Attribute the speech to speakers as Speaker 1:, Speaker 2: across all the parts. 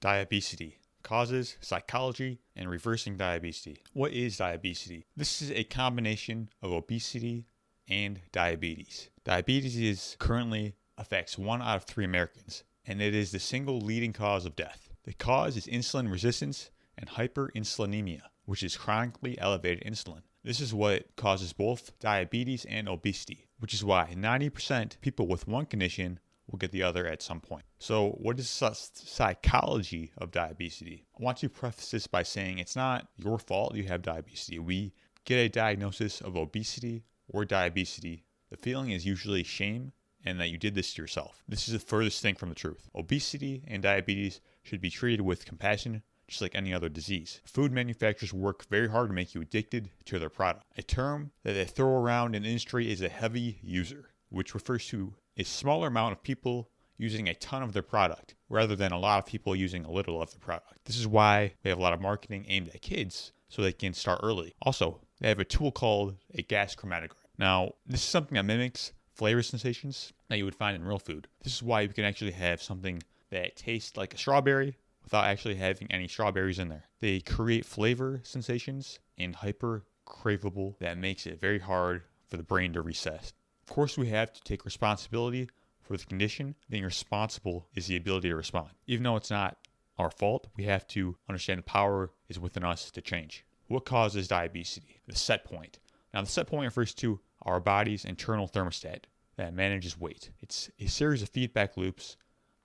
Speaker 1: Diabesity. Causes, psychology, and reversing diabesity. What is diabesity? This is a combination of obesity and diabetes. Diabetes currently affects 1 out of 3 Americans, and it is the single leading cause of death. The cause is insulin resistance and hyperinsulinemia, which is chronically elevated insulin. This is what causes both diabetes and obesity, which is why 90% of people with one condition will get the other at some point. So what is the psychology of diabesity? I want to preface this by saying it's not your fault you have diabesity. We get a diagnosis of obesity or diabesity. The feeling is usually shame and that you did this to yourself. This is the furthest thing from the truth. Obesity and diabetes should be treated with compassion, just like any other disease. Food manufacturers work very hard to make you addicted to their product. A term that they throw around in the industry is a heavy user, which refers to a smaller amount of people using a ton of their product rather than a lot of people using a little of the product. This is why they have a lot of marketing aimed at kids so they can start early. Also, they have a tool called a gas chromatograph. Now, this is something that mimics flavor sensations that you would find in real food. This is why you can actually have something that tastes like a strawberry without actually having any strawberries in there. They create flavor sensations and hyper craveable that makes it very hard for the brain to reset. Of course, we have to take responsibility for the condition. Being responsible is the ability to respond. Even though it's not our fault, we have to understand the power is within us to change. What causes diabesity? The set point. Now, the set point refers to our body's internal thermostat that manages weight. It's a series of feedback loops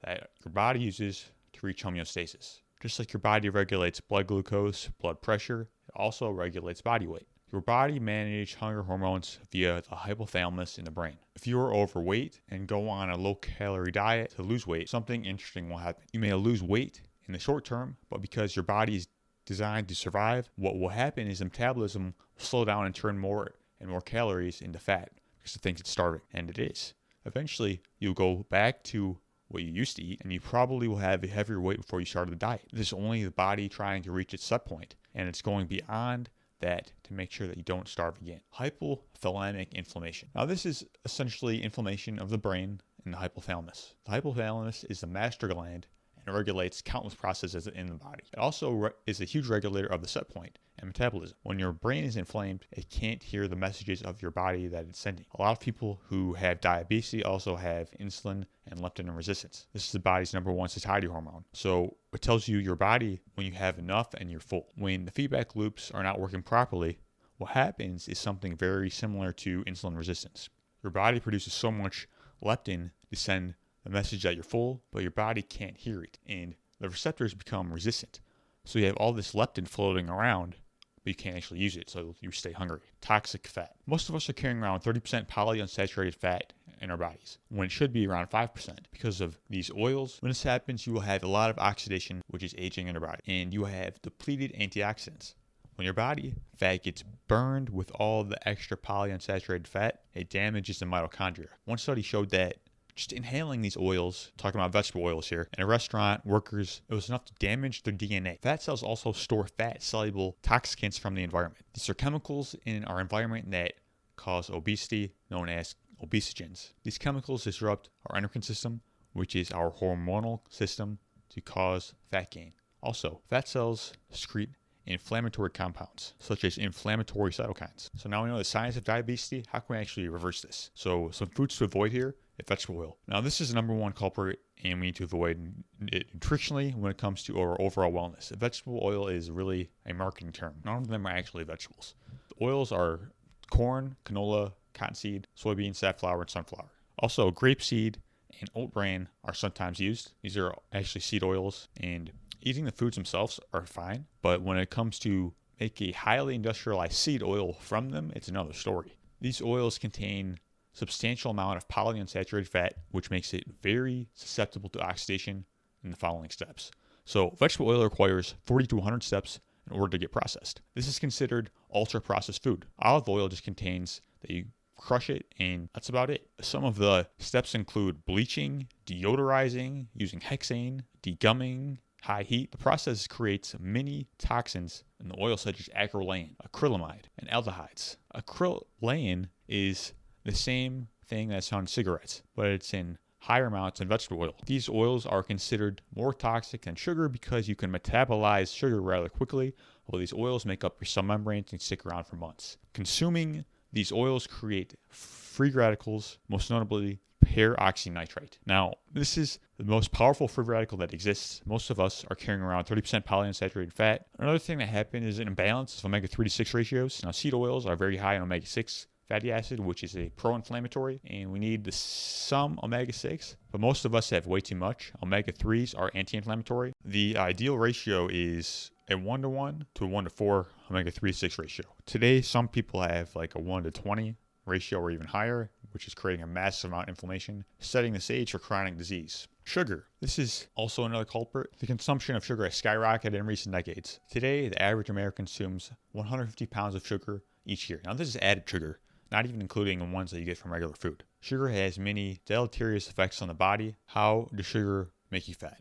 Speaker 1: that your body uses to reach homeostasis. Just like your body regulates blood glucose, blood pressure, it also regulates body weight. Your body manages hunger hormones via the hypothalamus in the brain. If you are overweight and go on a low-calorie diet to lose weight, something interesting will happen. You may lose weight in the short term, but because your body is designed to survive, what will happen is the metabolism will slow down and turn more and more calories into fat because it thinks it's starving, and it is. Eventually, you'll go back to what you used to eat, and you probably will have a heavier weight before you start the diet. This is only the body trying to reach its set point, and it's going beyond that to make sure that you don't starve again. Hypothalamic inflammation. Now, this is essentially inflammation of the brain in the hypothalamus. The hypothalamus is the master gland and regulates countless processes in the body. It also is a huge regulator of the set point and metabolism. When your brain is inflamed, it can't hear the messages of your body that it's sending. A lot of people who have diabetes also have insulin and leptin resistance. This is the body's number one satiety hormone. So it tells you your body when you have enough and you're full. When the feedback loops are not working properly, what happens is something very similar to insulin resistance. Your body produces so much leptin to send the message that you're full, but your body can't hear it, and the receptors become resistant. So you have all this leptin floating around, but you can't actually use it, so you stay hungry. Toxic fat. Most of us are carrying around 30% polyunsaturated fat in our bodies, when it should be around 5%. Because of these oils, when this happens, you will have a lot of oxidation, which is aging in your body, and you will have depleted antioxidants. When your body fat gets burned with all the extra polyunsaturated fat, it damages the mitochondria. One study showed that just inhaling these oils, talking about vegetable oils here, in a restaurant, workers, it was enough to damage their DNA. Fat cells also store fat-soluble toxicants from the environment. These are chemicals in our environment that cause obesity, known as obesogens. These chemicals disrupt our endocrine system, which is our hormonal system, to cause fat gain. Also, fat cells secrete inflammatory compounds, such as inflammatory cytokines. So now we know the science of diabetes. How can we actually reverse this? So some foods to avoid here: vegetable oil. Now, this is the number one culprit, and we need to avoid it nutritionally when it comes to our overall wellness. Vegetable oil is really a marketing term. None of them are actually vegetables. The oils are corn, canola, cottonseed, soybean, safflower, and sunflower. Also, grapeseed and oat bran are sometimes used. These are actually seed oils, and eating the foods themselves are fine, but when it comes to make a highly industrialized seed oil from them, it's another story. These oils contain substantial amount of polyunsaturated fat, which makes it very susceptible to oxidation in the following steps. So vegetable oil requires 40 to 100 steps in order to get processed. This is considered ultra-processed food. Olive oil just contains that you crush it, and that's about it. Some of the steps include bleaching, deodorizing, using hexane, degumming, high heat. The process creates many toxins in the oil, such as acrolein, acrylamide, and aldehydes. Acrolein is the same thing that's found in cigarettes, but it's in higher amounts in vegetable oil. These oils are considered more toxic than sugar because you can metabolize sugar rather quickly, while these oils make up your cell membranes and stick around for months. Consuming these oils create free radicals, most notably peroxynitrite. Now, this is the most powerful free radical that exists. Most of us are carrying around 30% polyunsaturated fat. Another thing that happens is an imbalance of omega-3 to 6 ratios. Now, seed oils are very high in omega-6 fatty acid, which is a pro-inflammatory, and we need some omega-6, but most of us have way too much. Omega-3s are anti-inflammatory. The ideal ratio is a 1:1 to a 1:4 omega-3 to 6 ratio. Today, some people have like a 1:20 ratio or even higher, which is creating a massive amount of inflammation, setting the stage for chronic disease. Sugar. This is also another culprit. The consumption of sugar has skyrocketed in recent decades. Today, the average American consumes 150 pounds of sugar each year. Now, this is added sugar, not even including the ones that you get from regular food. Sugar has many deleterious effects on the body. How does sugar make you fat?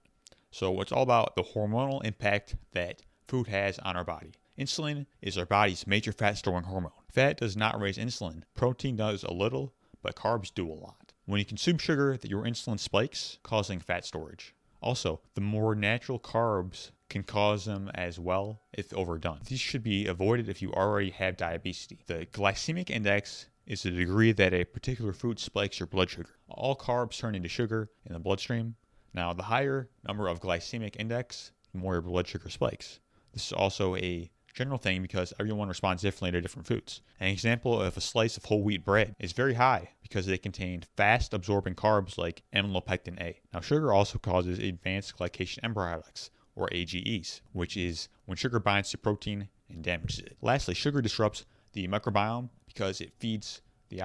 Speaker 1: So it's all about the hormonal impact that food has on our body. Insulin is our body's major fat-storing hormone. Fat does not raise insulin. Protein does a little, but carbs do a lot. When you consume sugar, your insulin spikes, causing fat storage. Also, the more natural carbs can cause them as well if overdone. These should be avoided if you already have diabetes. The glycemic index is the degree that a particular food spikes your blood sugar. All carbs turn into sugar in the bloodstream. Now, the higher number of glycemic index, the more your blood sugar spikes. This is also a general thing because everyone responds differently to different foods. An example of a slice of whole wheat bread is very high because they contain fast absorbing carbs like amylopectin A. Now, sugar also causes advanced glycation embryonics, or AGEs, which is when sugar binds to protein and damages it. Lastly, sugar disrupts the microbiome because it feeds the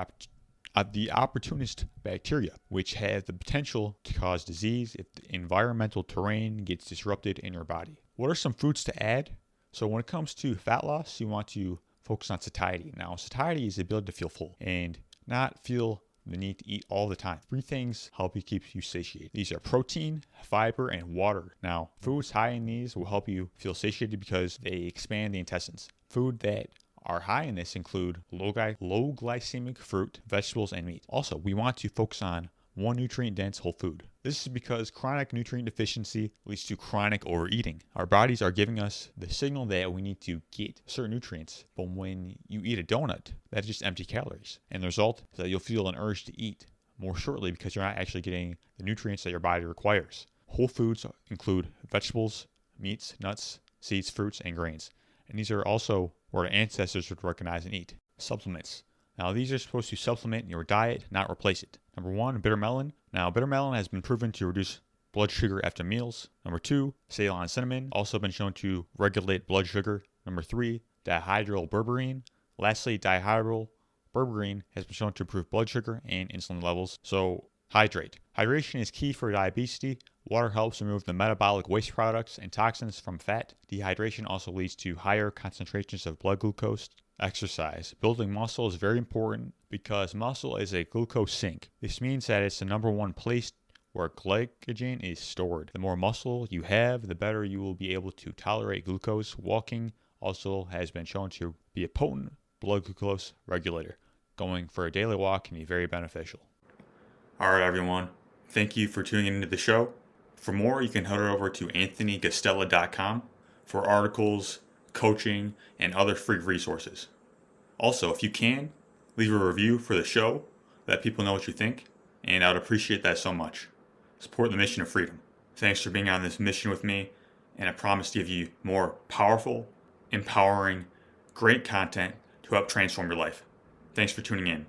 Speaker 1: opportunist bacteria, which have the potential to cause disease if the environmental terrain gets disrupted in your body. What are some foods to add? So when it comes to fat loss, you want to focus on satiety. Now, satiety is the ability to feel full and not feel the need to eat all the time. 3 things help you keep you satiated. These are protein, fiber, and water. Now, foods high in these will help you feel satiated because they expand the intestines. Food that are high in this include low glycemic fruit, vegetables, and meat. Also, we want to focus on one nutrient-dense whole food. This is because chronic nutrient deficiency leads to chronic overeating. Our bodies are giving us the signal that we need to get certain nutrients, but when you eat a donut, that's just empty calories. And the result is that you'll feel an urge to eat more shortly because you're not actually getting the nutrients that your body requires. Whole foods include vegetables, meats, nuts, seeds, fruits, and grains. And these are also what our ancestors would recognize and eat. Supplements. Now, these are supposed to supplement your diet, not replace it. Number 1, bitter melon. Now, bitter melon has been proven to reduce blood sugar after meals. Number 2, Ceylon cinnamon, also been shown to regulate blood sugar. Number 3, dihydryl berberine. Lastly, dihydryl berberine has been shown to improve blood sugar and insulin levels. So, hydrate. Hydration is key for diabetes. Water helps remove the metabolic waste products and toxins from fat. Dehydration also leads to higher concentrations of blood glucose. Exercise. Building muscle is very important because muscle is a glucose sink. This means that it's the number one place where glycogen is stored. The more muscle you have, the better you will be able to tolerate glucose. Walking also has been shown to be a potent blood glucose regulator. Going for a daily walk can be very beneficial. All right, everyone. Thank you for tuning into the show. For more, you can head over to anthonygastella.com for articles, coaching, and other free resources. Also, if you can, leave a review for the show, let people know what you think, and I would appreciate that so much. Support the mission of freedom. Thanks for being on this mission with me, and I promise to give you more powerful, empowering, great content to help transform your life. Thanks for tuning in.